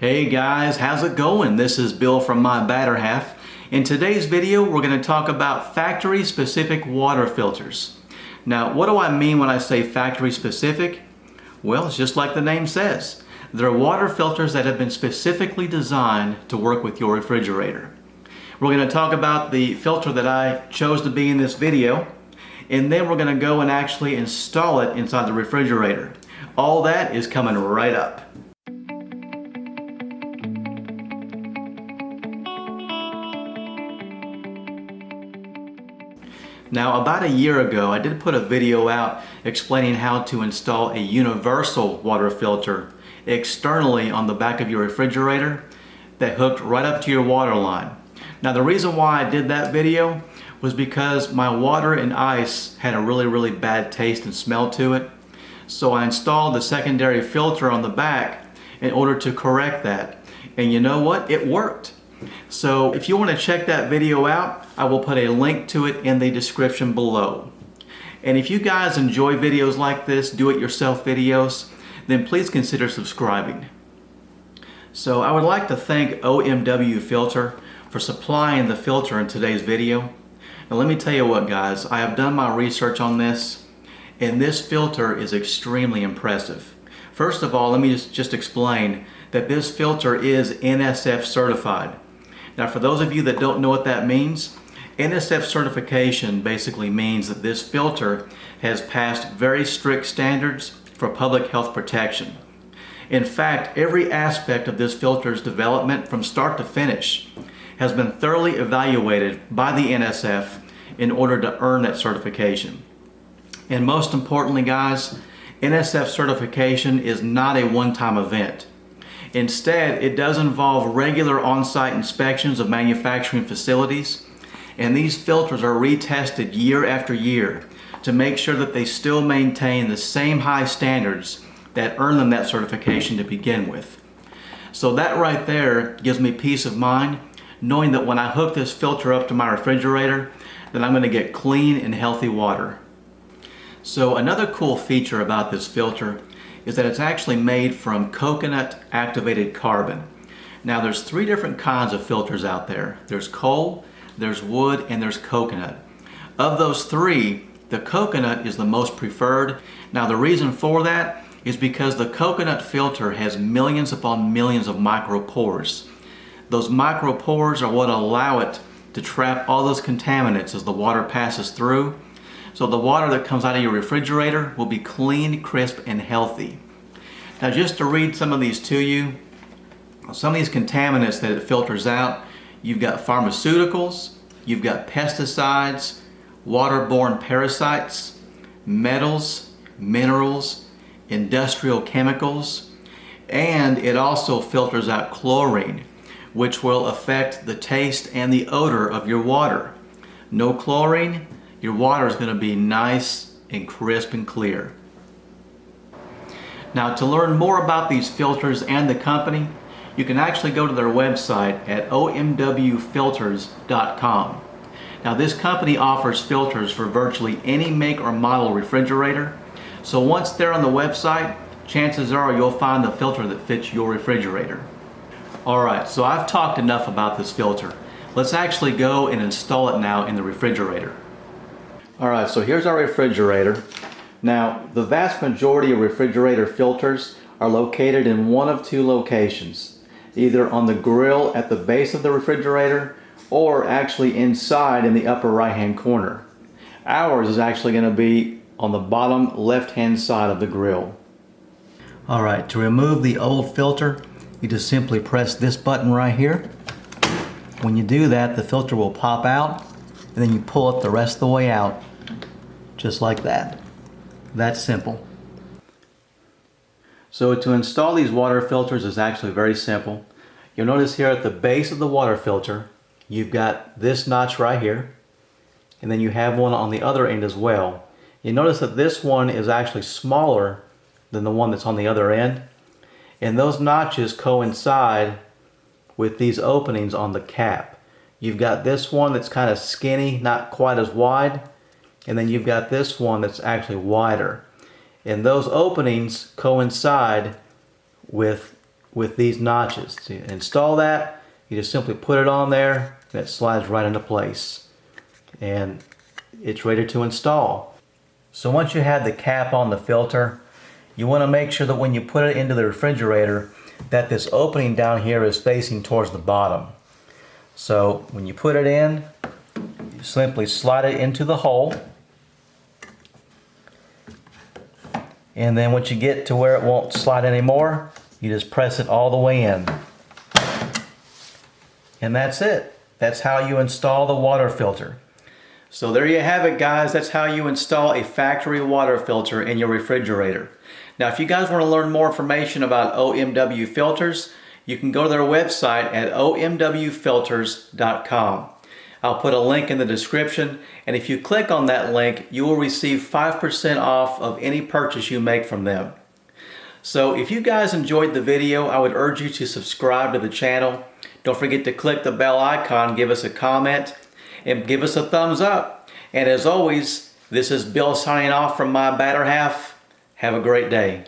Hey guys, how's it going? This is Bill from My Batter Half. In today's video, we're going to talk about factory-specific water filters. Now, what do I mean when I say factory-specific? Well, it's just like the name says. They're water filters that have been specifically designed to work with your refrigerator. We're going to talk about the filter that I chose to be in this video, and then we're going to go and actually install it inside the refrigerator. All that is coming right up. Now, about a year ago, I did put a video out explaining how to install a universal water filter externally on the back of your refrigerator that hooked right up to your water line. Now, the reason why I did that video was because my water and ice had a really bad taste and smell to it. So I installed the secondary filter on the back in order to correct that. And you know what? It worked. So if you want to check that video out, I will put a link to it in the description below. And if you guys enjoy videos like this, do-it-yourself videos, then please consider subscribing. So I would like to thank OMWFilters for supplying the filter in today's video. Now let me tell you what, guys, I have done my research on this, and this filter is extremely impressive. First of all, let me just explain that this filter is NSF certified. Now, for those of you that don't know what that means, NSF certification basically means that this filter has passed very strict standards for public health protection. In fact, every aspect of this filter's development from start to finish has been thoroughly evaluated by the NSF in order to earn that certification. And most importantly, guys, NSF certification is not a one-time event. Instead, it does involve regular on-site inspections of manufacturing facilities, and these filters are retested year after year to make sure that they still maintain the same high standards that earn them that certification to begin with. So that right there gives me peace of mind, knowing that when I hook this filter up to my refrigerator, that I'm going to get clean and healthy water. So another cool feature about this filter is that it's actually made from coconut activated carbon. Now there's three different kinds of filters out there. There's coal, there's wood, and there's coconut. Of those three, the coconut is the most preferred. Now the reason for that is because the coconut filter has millions upon millions of micropores. Those micropores are what allow it to trap all those contaminants as the water passes through. So the water that comes out of your refrigerator will be clean, crisp, and healthy. Now just to read some of these to you, some of these contaminants that it filters out, you've got pharmaceuticals, you've got pesticides, waterborne parasites, metals, minerals, industrial chemicals, and it also filters out chlorine, which will affect the taste and the odor of your water. No chlorine, your water is going to be nice and crisp and clear. Now, to learn more about these filters and the company, you can actually go to their website at OMWFilters.com. Now, this company offers filters for virtually any make or model refrigerator. So once they're on the website, chances are you'll find the filter that fits your refrigerator. Alright, so I've talked enough about this filter. Let's actually go and install it now in the refrigerator. Alright, so here's our refrigerator. Now, the vast majority of refrigerator filters are located in one of two locations, either on the grill at the base of the refrigerator or actually inside in the upper right hand corner. Ours is actually going to be on the bottom left hand side of the grill. Alright, to remove the old filter, you just simply press this button right here. When you do that, the filter will pop out, and then you pull it the rest of the way out, just like that. That's simple. So to install these water filters is actually very simple. You'll notice here at the base of the water filter, you've got this notch right here, and then you have one on the other end as well. You notice that this one is actually smaller than the one that's on the other end, and those notches coincide with these openings on the cap. You've got this one that's kind of skinny, not quite as wide, and then you've got this one that's actually wider. And those openings coincide with with these notches. To install that, you just simply put it on there, and it slides right into place. And it's ready to install. So once you have the cap on the filter, you want to make sure that when you put it into the refrigerator that this opening down here is facing towards the bottom. So when you put it in, you simply slide it into the hole. And then once you get to where it won't slide anymore, you just press it all the way in. And that's it. That's how you install the water filter. So there you have it, guys. That's how you install a factory water filter in your refrigerator. Now, if you guys want to learn more information about OMWFilters, you can go to their website at OMWFilters.com. I'll put a link in the description, and if you click on that link, you will receive 5% off of any purchase you make from them. So if you guys enjoyed the video, I would urge you to subscribe to the channel. Don't forget to click the bell icon, give us a comment, and give us a thumbs up. And as always, this is Bill signing off from my better half. Have a great day.